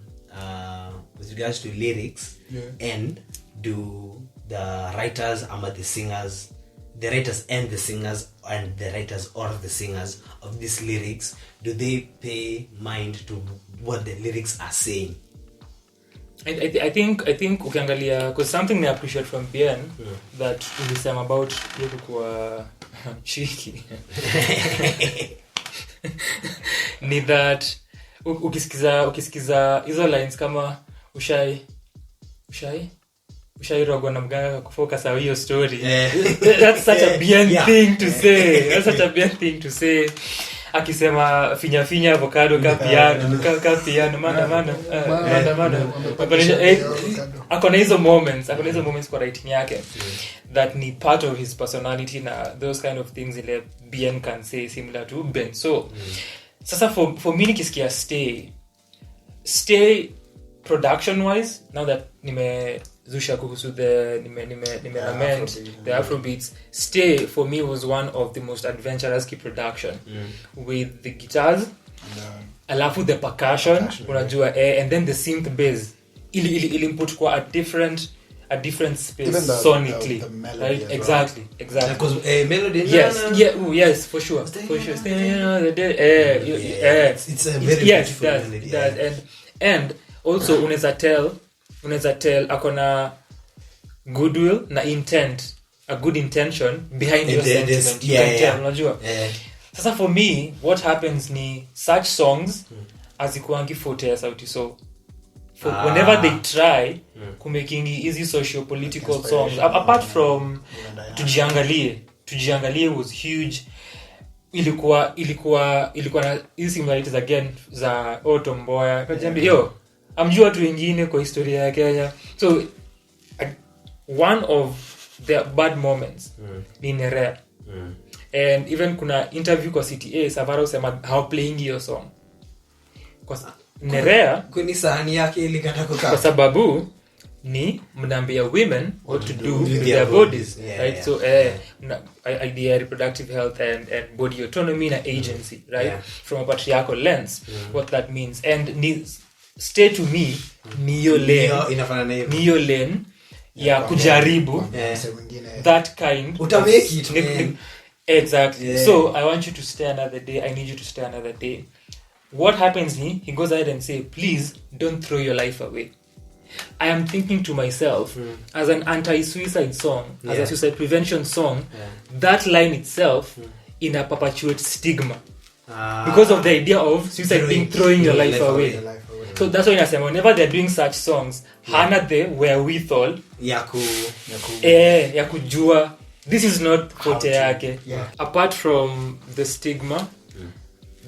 Speaker 3: with regards to lyrics, and do the writers ama the singers, the writers and the singers and the writers or the singers of these lyrics, do they pay mind to what the lyrics are saying?
Speaker 4: I think ukiangalia, because something I appreciate from Bien that ulisema about you kuwa cheeky ni that ukisikiza hizo lines kama ushairogwa na mganga kufocus on hiyo story. That's such a Bien thing to say. That's such a Bien thing to say. Akisema finya avocado ka piano manda akona hizo moments kwa writing yake that ni part of his personality, na those kind of things ile Bien can say similar to Ben. So sasa for me nikisikia stay production wise, now that nimezusha kuhusu the the Afrobeats, Stay for me was one of the most adventurous key production with the guitars, alafu the percussion unajua and then the synth bass ili input kwa a different space sonically, right? Exactly
Speaker 3: because melody
Speaker 4: yes for sure it's
Speaker 3: a very beautiful melody,
Speaker 4: and also unaweza tell akona goodwill na intent, a good intention behind your sentiment. You can tell, unajua. Sasa for me what happens ni such songs azikuangi forte ya Sauti Sol. Whenever they try kumaking easy socio political songs, apart from tujiangalie was huge. Ilikuwa na hizi similarities again za Otomboya. Kajambi yo amjua watu wengine kwa historia ya Kenya. So one of the bad moments ni Nerea. And even kuna interview kwa CTA Savaro sema how playing your song. Kwa Nerea
Speaker 3: kuni sahani yake ilikata kukaa.
Speaker 4: Kwa sababu ni mnaambia women what to do with their bodies, right? So idea reproductive health and body autonomy na agency, right? From a patriarchal lens, what that means. And stay to me niyo lane ya kujaribu that kind
Speaker 3: utamake it,
Speaker 4: exactly. So I want you to stay another day, I need you to stay another day. What happens he goes ahead and say, please don't throw your life away. I am thinking to myself, as an anti-suicide song, as a suicide prevention song, that line itself perpetuates stigma. Because of the idea of suicide being throwing your life away. So that's why I say whenever they're doing such songs, hana the wherewithal ya kujua this is not kote yake. Apart from the stigma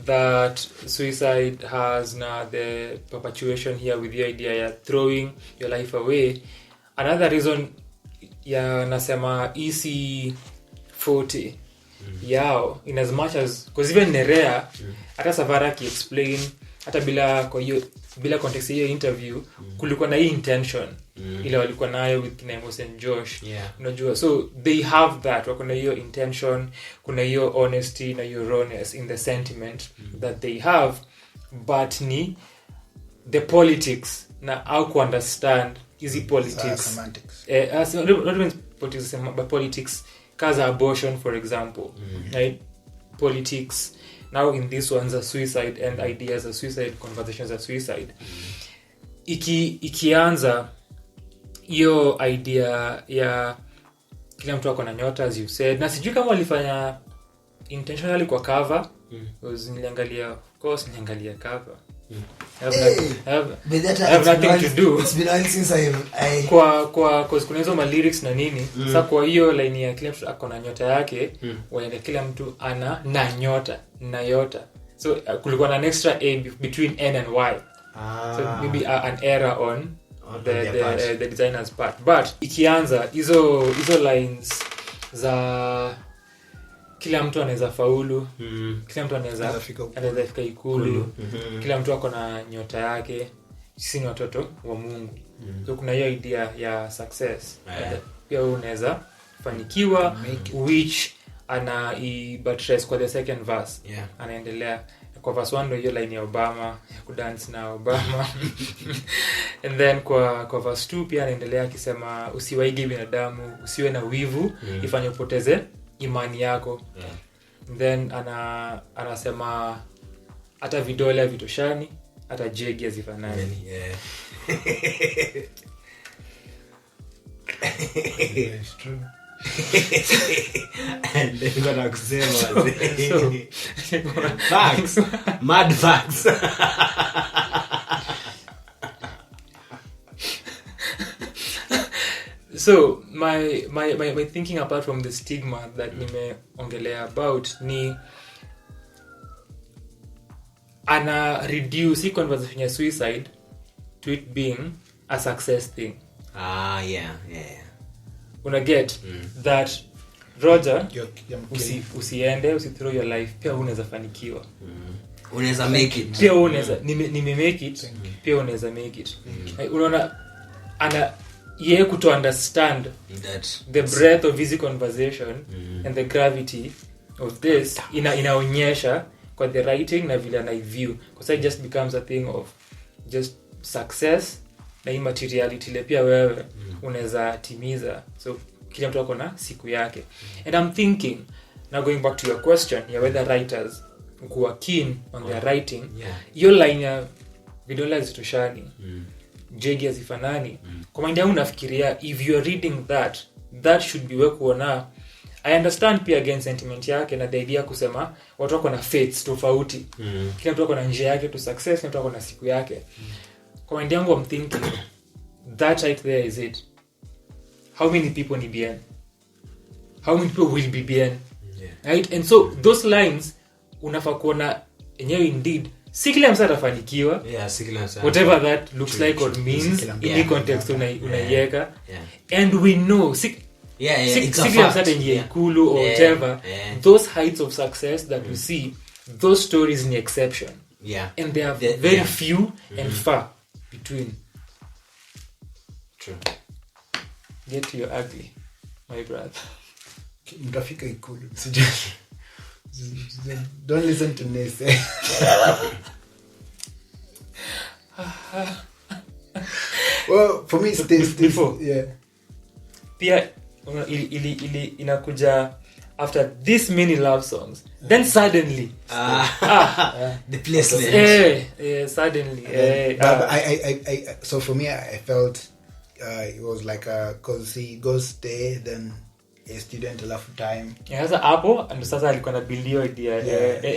Speaker 4: that suicide has now, the perpetuation here with the idea of throwing your life away, another reason ya nasema EC40 yao, in as much as, because even Nerea hata Savara ki explain hata bila context hiyo interview kulikuwa na hii intention ile walikuwa nayo with Nemos and Josh, unajua, so they have that, wako na hiyo intention, kuna hiyo honesty na hiyo rawness in the sentiment that they have, but ni the politics na how to understand easy politics,
Speaker 1: semantics,
Speaker 4: not even politics but politics, kaza abortion for example, right? Politics now in this one's a suicide and ideas of suicide, conversations of suicide. Ikianza hiyo idea ya kila mtu ako na nyota, as you said, na sijui kama walifanya intentionally kwa cover, because niliangalia, of course niliangalia cover. I have nothing to do.
Speaker 3: It's been all since I
Speaker 4: kwa kuna hizo ma lyrics na nini. Sasa kwa hiyo line ya kila mtu ako na nyota yake, wale kila mtu ana na nyota na yota. So kulikuwa na an extra a between n and y. So maybe an error on the designer's part. But ikianza hizo lines za kila mtu anaweza faulu, kila mtu anaweza fika ikulu, kila mtu ako na nyota yake, sisi ni watoto wa Mungu. So kuna hiyo idea ya success. Pia unaweza fanikiwa, which buttress kwa the second verse. Anaendelea kwa verse 1 ndio hiyo line ya Obama, ya kudance na Obama. And then kwa verse 2 pia anaendelea akisema usiwaige binadamu, usiwe na wivu, ifanye upoteze imani yako. Then anasema hata vidole vitoshani, hata jegi hazifanani.
Speaker 3: It's true. And they're gonna kusema facts, mad facts.
Speaker 4: So my thinking apart from the stigma that nimeongelea about ni ana reduce conversation ya suicide to it being a success thing. Una get that Roger, usiende, throw your life, pia unaweza fanikiwa.
Speaker 3: Unaweza make it.
Speaker 4: Pia unaweza nime make it, pia unaweza make it. Unaona ana ye to understand
Speaker 3: that
Speaker 4: the breadth of his conversation and the gravity of this inaonyesha kwa the writing na vile na view, because it just becomes a thing of just success na immateriality le pia wewe unaweza timiza. So kila mtu ako na siku yake. And I'm thinking, now going back to your question, whether writers who are keen on their writing, your line ya vidole zitoshani, jegi hazifanani, kwa mind yangu nafikiria if you are reading that should be wewe kuona. I understand pia again sentiment yake na the idea kusema watu wako na fates tofauti. Kila mtu ako na njia yake to success, kila mtu ako na siku yake. Kwa mind yangu I'm thinking that right there is it. How many people ni bien? How many people will be bien? Right? And so those lines unafaa kuona enyewe indeed si kila mtu atafanikiwa.
Speaker 3: Si kila mtu.
Speaker 4: Whatever that looks like or means in the context unaiweka. And we know it's a fact. Ikulu or whatever. Those heights of success that we see, those stories in the exception. And they are very few and far between.
Speaker 3: True.
Speaker 4: Get to your ugly, my brother.
Speaker 1: Mtafika ikulu. Don't listen to Nese. Well, for me it's this
Speaker 4: before. Pia ili inakuja after this many love songs, then suddenly
Speaker 3: the placement.
Speaker 4: suddenly
Speaker 1: but I so for me I felt it was like cause he goes there, then a student alafu time
Speaker 4: sasa hapo and sasa alikuwa na build hiyo idea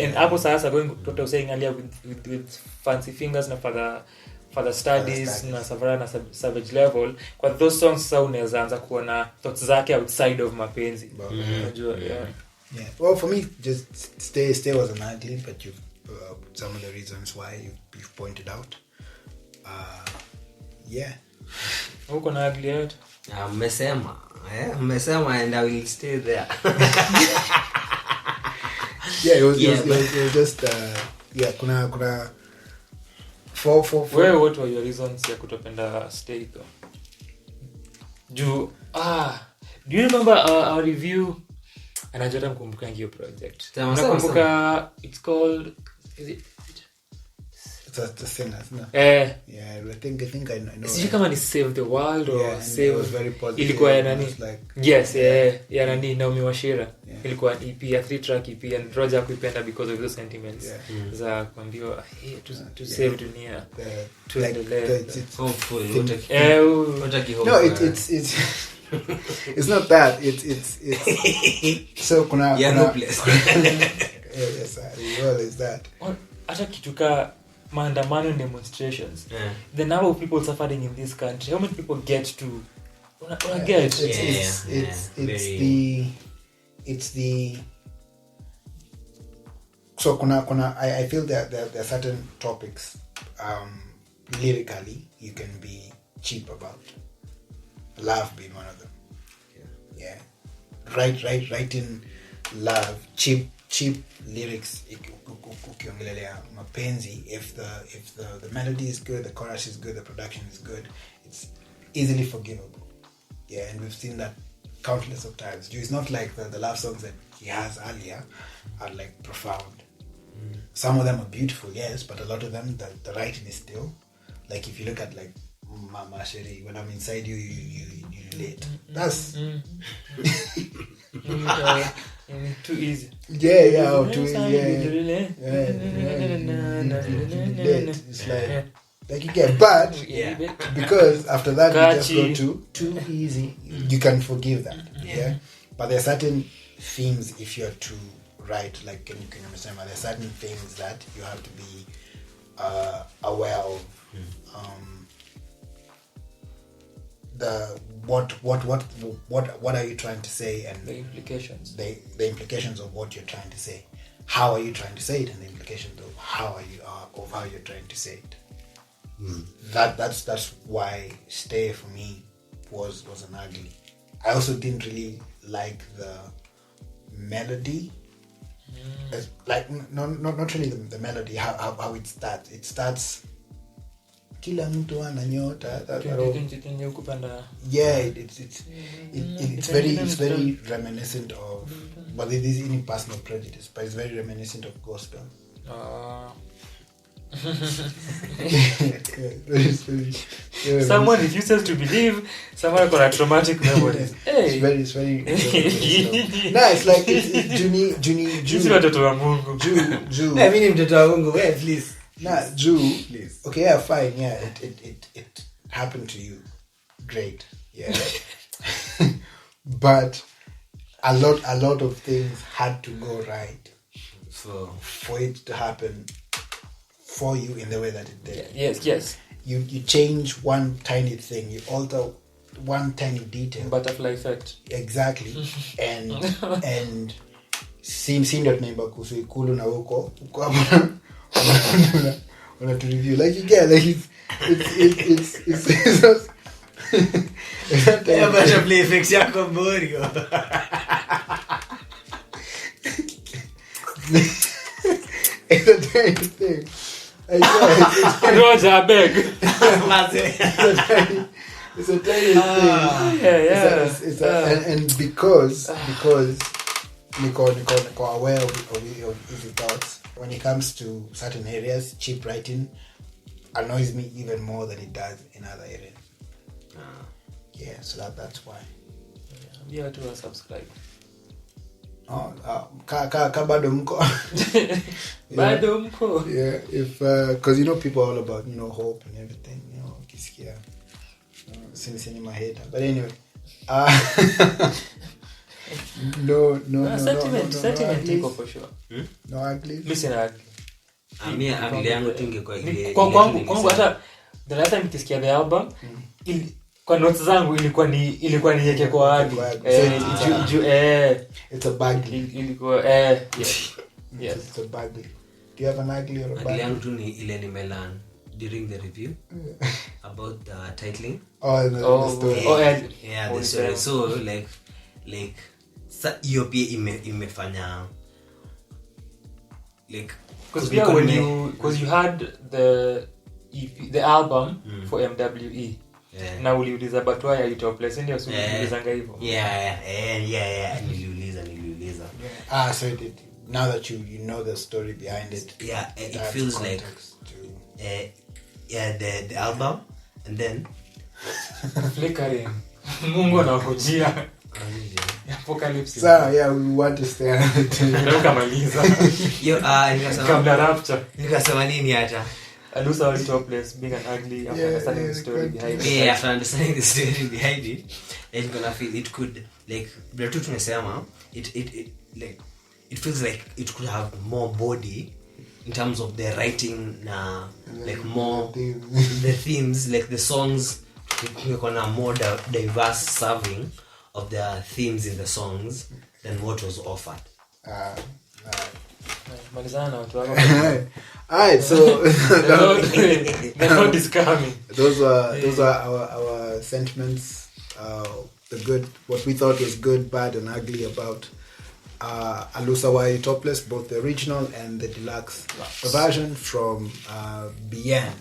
Speaker 4: and hapo sasa going what I was saying earlier with fancy fingers na for the studies na Savara na Savage Level, kwa those songs sasa unaweza anza kuona thoughts zake outside of mapenzi. Unajua
Speaker 1: yeah. Well, for me, just stay was an ugly, but you've some of the reasons why you've pointed out. Yeah.
Speaker 4: Uko na ugly out?
Speaker 3: Mmesema and I will stay there.
Speaker 1: Yeah, it was just kuna for
Speaker 4: what were your reasons ya kutopenda stay though? Do you remember our review? Anajua mkumbuka hiyo project. Nakumbuka it's called
Speaker 1: it's a singer, isn't it? Yeah, I think I know.
Speaker 4: Sijui kama ni Save the World or Save.
Speaker 1: It was very positive.
Speaker 4: Ilikuwa ya nani?
Speaker 1: Like,
Speaker 4: yes, ya nani Naomi Washira. Ilikuwa EP ya 3-track EP and Roger kuipenda because of those sentiments. Za kuambiwa to save dunia.
Speaker 3: Hopefully.
Speaker 1: No, it's it's not that. It's so kuna
Speaker 3: Topless.
Speaker 1: Yes, well is that.
Speaker 4: Hata kituka maandamano demonstrations. The number of people suffering in this country. How many people get to get? It's the so kuna I feel that there are certain topics lyrically you can be cheap about. Love being one of them. Yeah. Writing love, cheap lyrics ukiongelelea mapenzi, if the melody is good, the chorus is good, the production is good, it's easily forgivable. Yeah, and we've seen that countless of times. It's not like the love songs that he has earlier are like profound. Some of them are beautiful, yes, but a lot of them the writing is still like, if you look at like Mama Sheri, when I'm inside you relate. That's too easy.
Speaker 1: Yeah, too easy. Yeah. It's like you get bad, because after that you just go to too easy. You can forgive that, but there are certain themes if you're to write, like can you understand? There are certain things that you have to be aware of. The what are you trying to say, and
Speaker 4: the implications.
Speaker 1: The implications of what you're trying to say. How are you trying to say it, and the implications of how you're trying to say it. That's why Stay for me was an ugly. I also didn't really like the melody. Like not really the melody, how it starts. It starts kila mtu ana nyota. Yeah, it's very reminiscent of, but it is in personal prejudice, but it's very reminiscent of gospel.
Speaker 4: Someone refuses to believe, someone got a traumatic memories. Hey.
Speaker 1: It's very no, it's like it's Juni.
Speaker 4: Sisi watoto wa Mungu.
Speaker 1: Jew.
Speaker 3: I mean mtoto wa Mungu, please.
Speaker 1: Nah, Jew. Please. Okay, yeah, fine. Yeah, it happened to you. Great. Yeah. But a lot of things had to go right for it to happen for you in the way that it did.
Speaker 4: Yes.
Speaker 1: You change one tiny thing, you alter one tiny detail.
Speaker 4: Butterfly effect.
Speaker 1: Exactly. and ndio tunaimba kuhusu ikulu na huko on to review, like you get, like it's
Speaker 3: yeah, butterfly effects yako Morio.
Speaker 1: It's a tiny thing.
Speaker 4: Roger, I beg.
Speaker 1: It's a tiny thing. Yeah. And because Nico aware of his thoughts, when it comes to certain areas, cheap writing annoys me even more than it does in other areas. Yeah, so that's why.
Speaker 4: Yeah, to subscribe.
Speaker 1: Bado mko.
Speaker 4: Bado mko.
Speaker 1: Yeah, if because people are all about hope and everything. Kisikia. Since in my head, but anyway. No.
Speaker 4: Sentiment iko for sure.
Speaker 1: No ugly.
Speaker 4: Listen ugly.
Speaker 3: Amia ugly yangu tungekuwa ile.
Speaker 4: Kwangu hata the last time nikisikia the album kwa notes zangu ilikuwa ni yeke kwa ugly.
Speaker 1: It's a baggy.
Speaker 4: Ilikuwa yes.
Speaker 1: It's a baggy. Do you have an ugly or a baggy?
Speaker 3: Ugly yangu tu ni ile nimelan during the review about the titling.
Speaker 1: The story.
Speaker 3: Yeah, the story. So like hiyo pia imefanya like
Speaker 4: because you had the EP, the album for MWE.
Speaker 3: Yeah.
Speaker 4: Na uliuliza but why are you topless? Ndio sio ulizanga hivyo.
Speaker 3: Yeah, niliuliza.
Speaker 1: So now that you know the story behind it.
Speaker 3: Yeah, it feels like the album and then
Speaker 4: flickering. Mungu anakujia. Apocalypse.
Speaker 1: So yeah, we want to stay on it.
Speaker 4: Ndio kamaliza. Kabla rapture.
Speaker 3: Nikasema nini hata?
Speaker 4: Alusa was topless, being an ugly after understanding the story behind it.
Speaker 3: Yeah, after understanding the story behind it, I'm gonna feel it could like the truth tumesema it feels like it could have more body in terms of the writing like more the themes, like the songs gonna more diverse serving of the themes in the songs than what was offered.
Speaker 4: Malizana na watu wako.
Speaker 1: Alright, so
Speaker 4: the Lord is coming.
Speaker 1: Those are our sentiments, the good, what we thought was good, bad, and ugly about Alusa Topless, both the original and the deluxe version from Bien.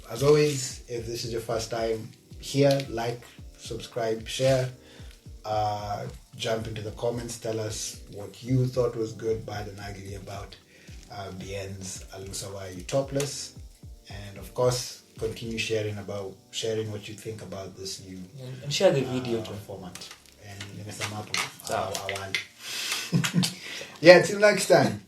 Speaker 1: As always, if this is your first time here, like, subscribe, share, jump into the comments, tell us what you thought was good, bad, and ugly about Bien's Alusa Topless, and of course continue sharing what you think about this new
Speaker 4: and share the video
Speaker 1: format. And yeah, till next time.